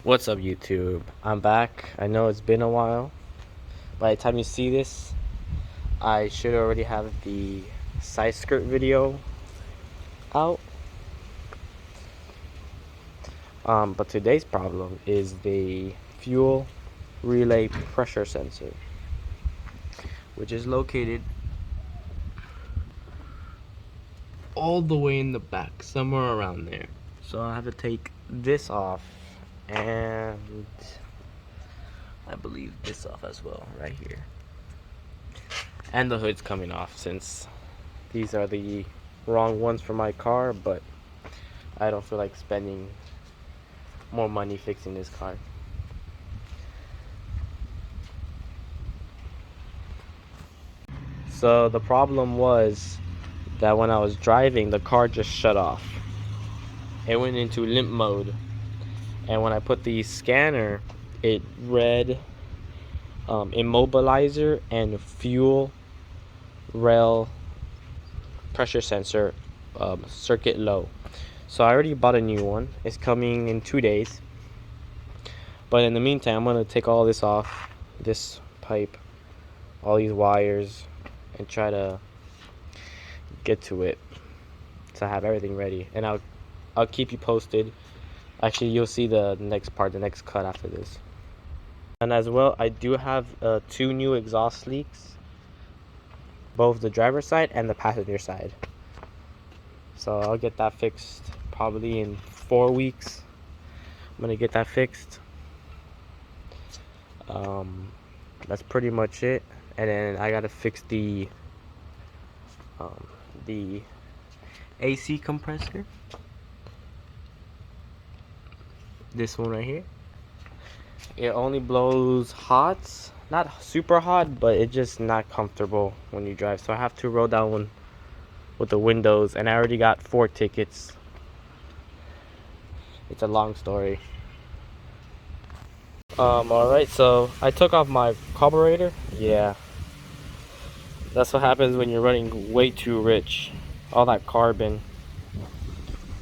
What's up, YouTube? I'm back. I know it's been a while. By the time you see this, I should already have the side skirt video out. But today's problem is the fuel relay pressure sensor, which is located all the way in the back, somewhere around there. So I have to take this off, and I believe this off as well, right here. And the hood's coming off, since these are the wrong ones for my car, but I don't feel like spending more money fixing this car. So the problem was that when I was driving, the car just shut off. It went into limp mode, and when I put the scanner, it read immobilizer and fuel rail pressure sensor circuit low. So I already bought a new one. It's coming in 2 days, but in the meantime, I'm gonna take all this off, this pipe, all these wires, and try to get to it to have everything ready. And I'll keep you posted. Actually, you'll see the next part, the next cut after this. And as well, I do have 2 new exhaust leaks, both the driver's side and the passenger side. So I'll get that fixed probably in 4 weeks. I'm gonna get that fixed. That's pretty much it. And then I gotta fix the AC compressor. This one right here. It only blows hot, not super hot, but it's just not comfortable when you drive. So I have to roll down with the windows, and I already got 4 tickets. It's a long story. Alright, so I took off my carburetor. Yeah, that's what happens when you're running way too rich. All that carbon.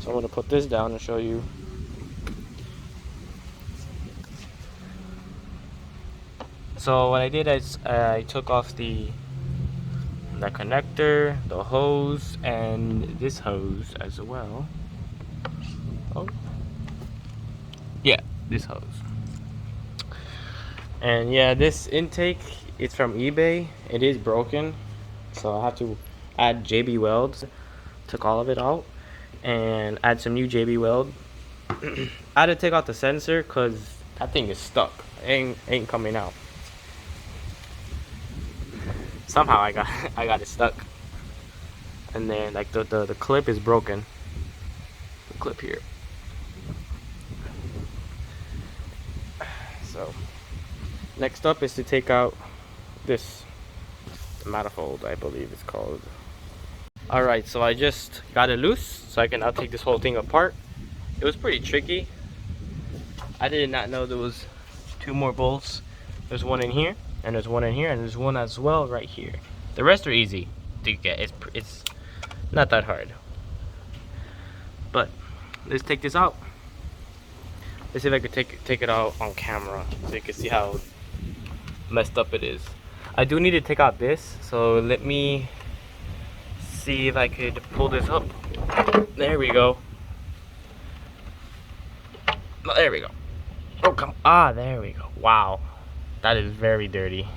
So I'm gonna put this down and show you. So what I did is I took off the connector, the hose, and this hose as well. Oh, yeah, this hose. And yeah, this intake is from eBay. It is broken, so I have to add JB welds. Took all of it out and add some new JB weld. I had to take out the sensor because that thing is stuck. It ain't coming out. Somehow I got it stuck. And then like the clip is broken. The clip here. So next up is to take out this manifold, I believe it's called. Alright, so I just got it loose, so I can now take this whole thing apart. It was pretty tricky. I did not know there was 2 more bolts. There's one in here, and there's one in here, and there's one as well right here. The rest are easy to get. It's not that hard. But let's take this out. Let's see if I could take it out on camera so you can see how messed up it is. I do need to take out this, so let me see if I could pull this up. There we go. Oh, there we go. Oh, come. There we go. Wow, that is very dirty.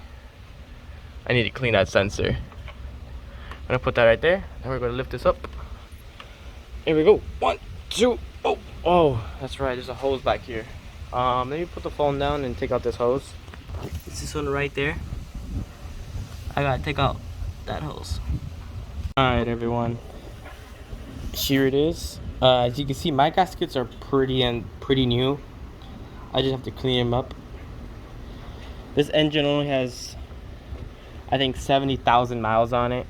I need to clean that sensor. I'm gonna put that right there, and we're gonna lift this up. Here we go. 1, 2. Oh, that's right. There's a hose back here. Let me put the phone down and take out this hose. It's this one right there. I gotta take out that hose. Alright, everyone. Here it is. As you can see, my gaskets are pretty new. I just have to clean them up. This engine only has, I think, 70,000 miles on it.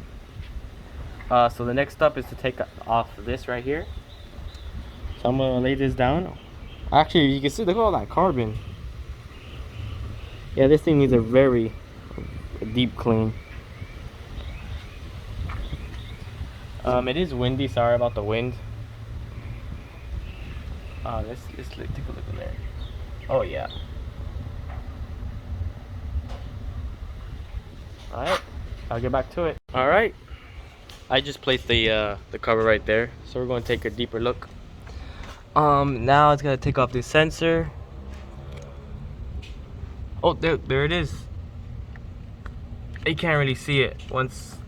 So the next step is to take off this right here. So I'm gonna lay this down. Actually, you can see, look at all that carbon. Yeah, this thing needs a very deep clean. It is windy. Sorry about the wind. Let's take a look in there. Oh yeah. Alright, I'll get back to it. Alright, I just placed the cover right there, so we're going to take a deeper look. Now it's gonna take off the sensor. Oh, there it is. You can't really see it once,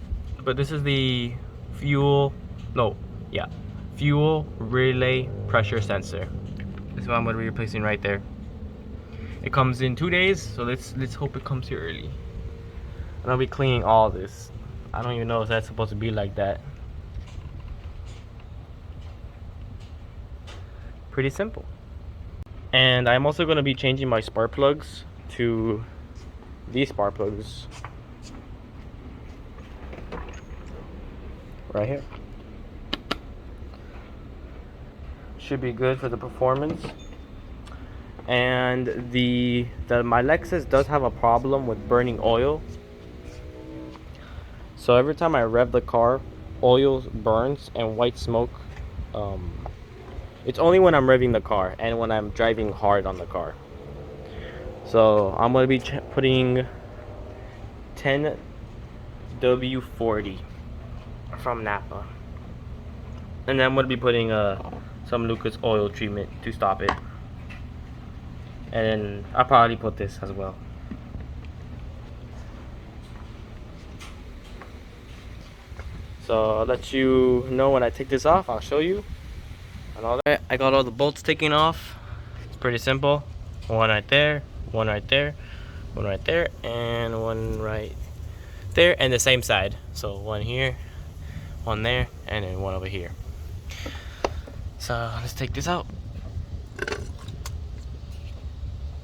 but this is the fuel relay pressure sensor. This is what I'm gonna be replacing right there. It comes in 2 days, so let's hope it comes here early. And I'll be cleaning all this. I don't even know if that's supposed to be like that. Pretty simple. And I'm also gonna be changing my spark plugs to these spark plugs right here. Should be good for the performance. And my Lexus does have a problem with burning oil. So every time I rev the car, oil burns and white smoke. It's only when I'm revving the car and when I'm driving hard on the car. So I'm gonna be putting 10W40 from Napa, and then I'm gonna be putting some Lucas oil treatment to stop it. And then I'll probably put this as well. So I'll let you know when I take this off. I'll show you. And all that. I got all the bolts taken off. It's pretty simple. One right there, one right there, one right there, and one right there, and the same side. So one here, one there, and then one over here. So let's take this out.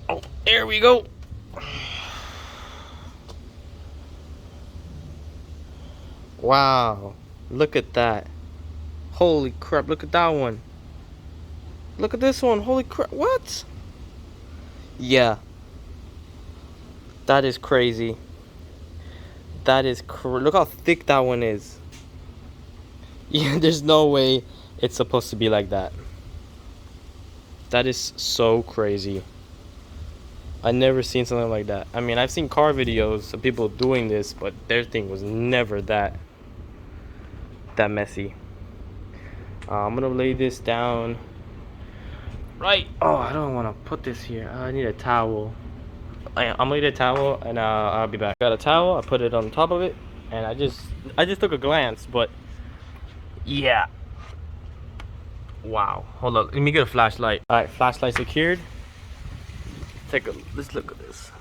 Oh, there we go. Wow, look at that. Holy crap, look at that one. Look at this one. Holy crap. What? Yeah. That is crazy. That is look how thick that one is. Yeah, there's no way it's supposed to be like that. That is so crazy. I never seen something like that. I mean, I've seen car videos of people doing this, but their thing was never that messy. I'm gonna lay this down. Right. Oh, I don't want to put this here. I need a towel. I'm gonna need a towel, and I'll be back. Got a towel. I put it on top of it, and I just took a glance, but yeah. Wow. Hold on. Let me get a flashlight. All right, flashlight secured. Let's look at this.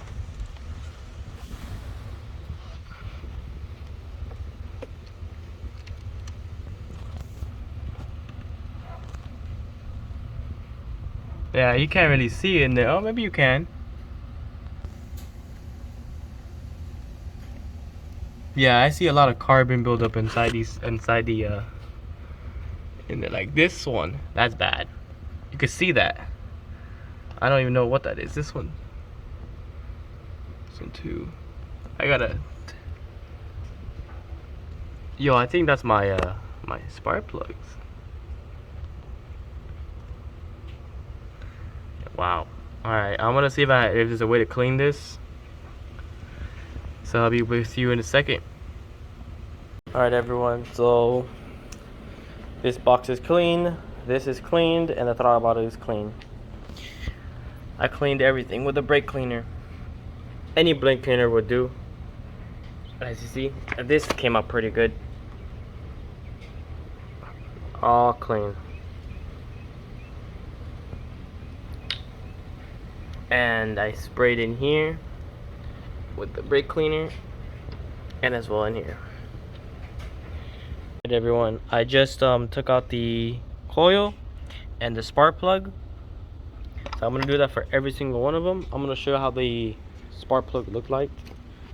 Yeah, you can't really see it in there. Oh, maybe you can. Yeah, I see a lot of carbon buildup inside the in there, like this one. That's bad. You can see that. I don't even know what that is. This one. This one too. I gotta. Yo, I think that's my my spark plugs. Wow. Alright, I'm gonna see if there's a way to clean this. So I'll be with you in a second. Alright everyone, so this box is clean, this is cleaned, and the throttle body is clean. I cleaned everything with a brake cleaner. Any brake cleaner would do. As you see, this came out pretty good. All clean. And I sprayed in here with the brake cleaner, and as well in here. Alright everyone, I just took out the coil and the spark plug. So I'm gonna do that for every single one of them. I'm gonna show you how the spark plug looked like.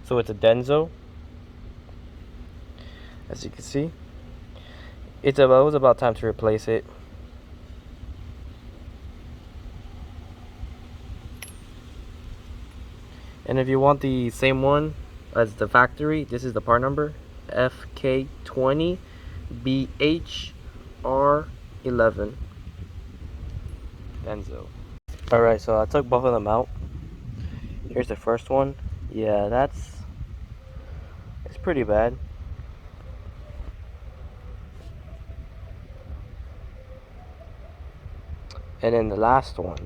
So it's a Denso, as you can see. It was about time to replace it. And if you want the same one as the factory, this is the part number, FK20BHR11 Denso. Alright, so I took both of them out. Here's the first one. Yeah, it's pretty bad. And then the last one.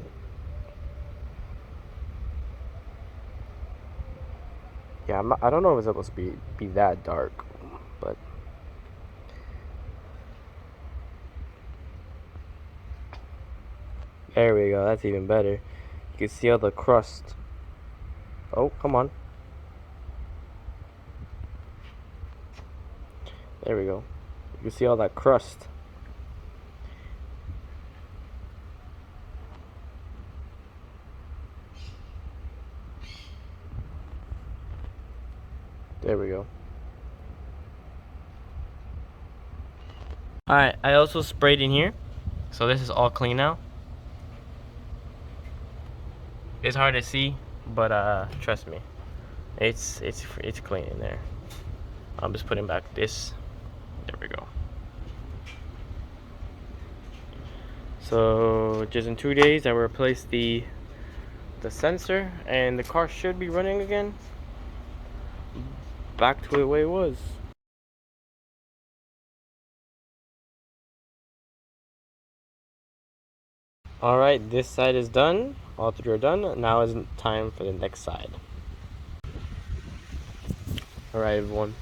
Yeah, I don't know if it's supposed to be that dark, but there we go. That's even better. You can see all the crust. Oh, come on. There we go. You can see all that crust. There we go. Alright, I also sprayed in here. So this is all clean now. It's hard to see, but trust me. It's clean in there. I'm just putting back this. There we go. So just in 2 days I will replace the sensor and the car should be running again. Back to the way it was. Alright, this side is done. All three are done. Now is time for the next side. Alright everyone.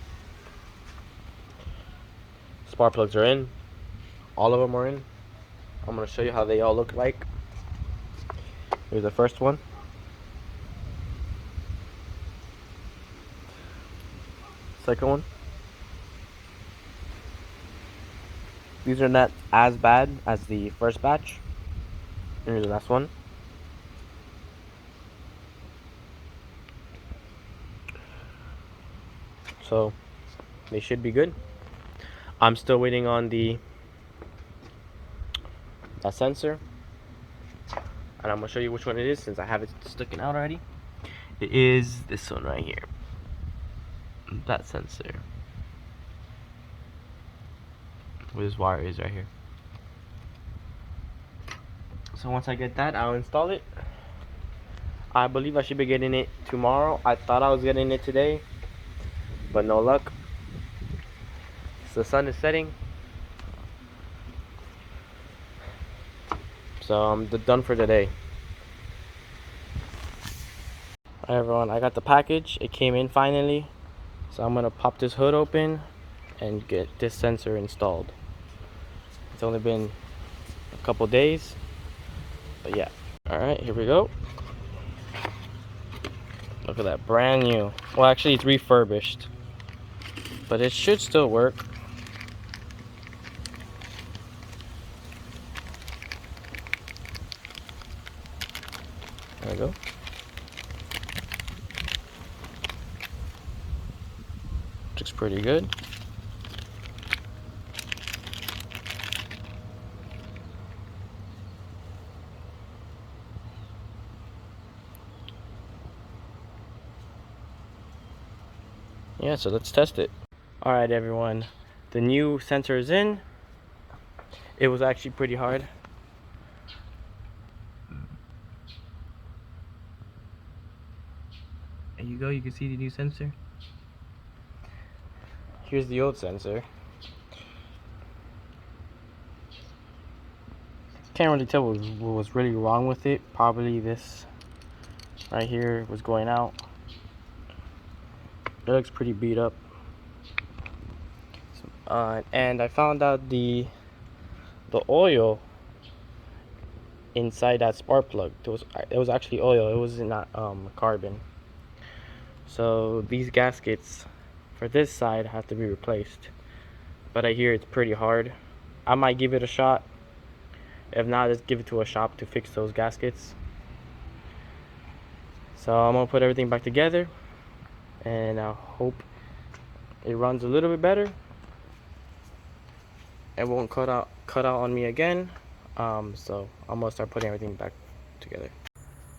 Spark plugs are in. All of them are in. I'm going to show you how they all look like. Here's the first one. Second one. These are not as bad as the first batch. Here's the last one. So they should be good. I'm still waiting on that sensor, and I'm gonna show you which one it is since I have it sticking out already. It is this one right here. That sensor. Where this wire is right here. So once I get that, I'll install it. I believe I should be getting it tomorrow. I thought I was getting it today, but no luck. So the sun is setting. So I'm done for today. Alright everyone, I got the package. It came in finally. So I'm gonna pop this hood open and get this sensor installed. It's only been a couple days, but yeah. Alright, here we go. Look at that, brand new. Well, actually it's refurbished, but it should still work. There we go. Looks pretty good. Yeah, so let's test it. Alright everyone, the new sensor is in. It was actually pretty hard. There you go, you can see the new sensor. Here's the old sensor. Can't really tell what was really wrong with it. Probably this right here was going out. It looks pretty beat up. And I found out the oil inside that spark plug, it was actually oil. It was not carbon. So these gaskets for this side have to be replaced. But I hear it's pretty hard. I might give it a shot. If not, just give it to a shop to fix those gaskets. So I'm gonna put everything back together, and I hope it runs a little bit better. It won't cut out on me again. So I'm gonna start putting everything back together.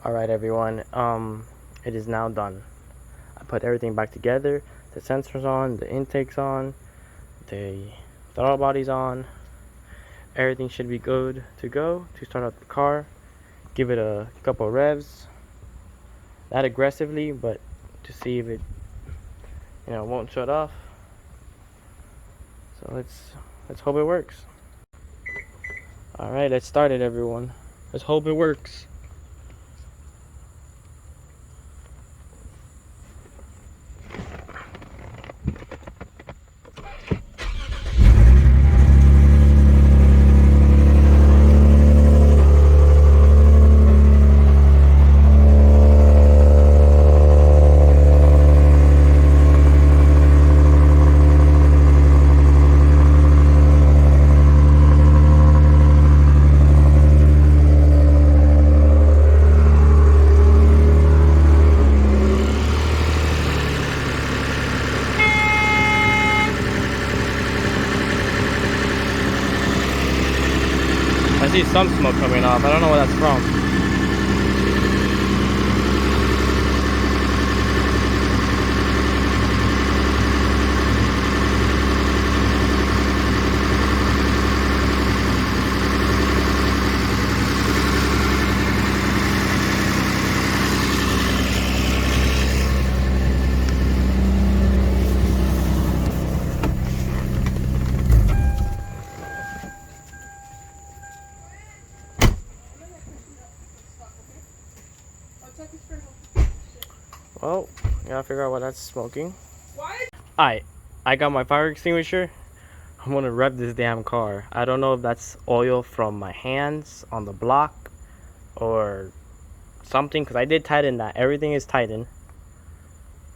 Alright everyone, it is now done. I put everything back together. The sensors on, the intake's on, the throttle body's on. Everything should be good to go to start up the car. give it a couple revs, not aggressively, but to see if it, you know, won't shut off. So let's hope it works. All right, let's start it, everyone. Let's hope it works. I see some smoke coming off. I don't know where that's from. Well, gotta figure out what that's smoking. Alright, I got my fire extinguisher. I'm gonna rev this damn car. I don't know if that's oil from my hands on the block or something, because I did tighten that. Everything is tightened.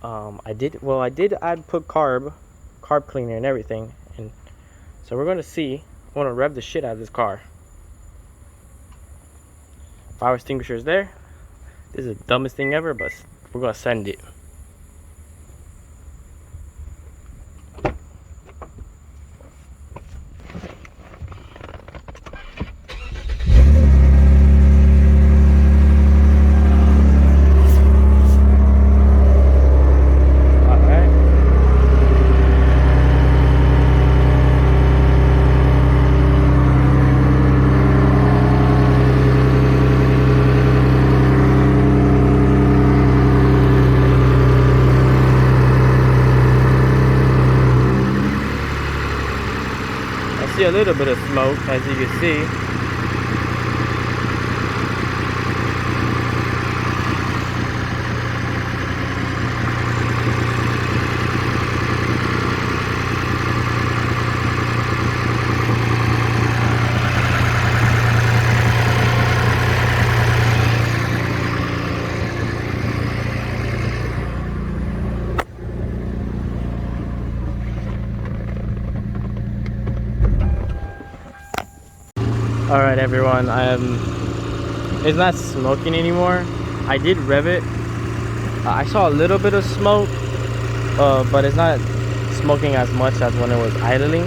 I did put carb cleaner and everything, and so we're gonna see. I want to rev the shit out of this car. Fire extinguisher is there. This is the dumbest thing ever, but we're gonna send it. See a little bit of smoke, as you can see. Alright everyone, it's not smoking anymore. I did rev it. I saw a little bit of smoke, but it's not smoking as much as when it was idling.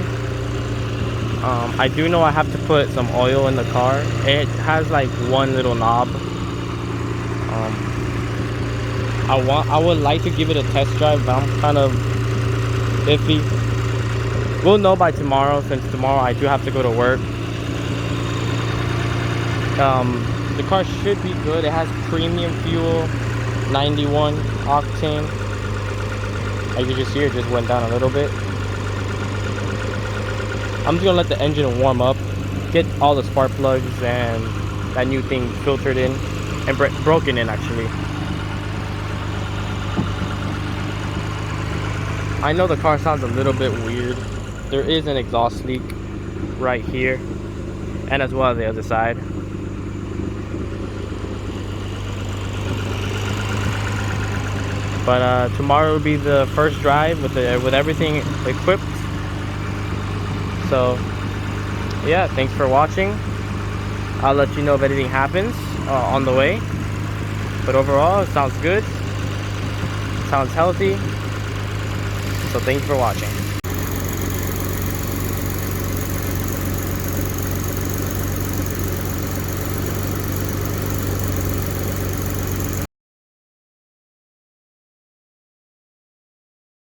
I do know I have to put some oil in the car. It has like one little knob. I would like to give it a test drive, but I'm kind of iffy. We'll know by tomorrow, since tomorrow I do have to go to work. The car should be good. It has premium fuel, 91 octane. As you just hear, it just went down a little bit. I'm just gonna let the engine warm up, get all the spark plugs and that new thing filtered in and broken in actually. I know the car sounds a little bit weird. There is an exhaust leak right here, and as well as the other side. But tomorrow will be the first drive with everything equipped. So yeah, thanks for watching. I'll let you know if anything happens on the way. But overall, it sounds good. It sounds healthy. So thanks for watching.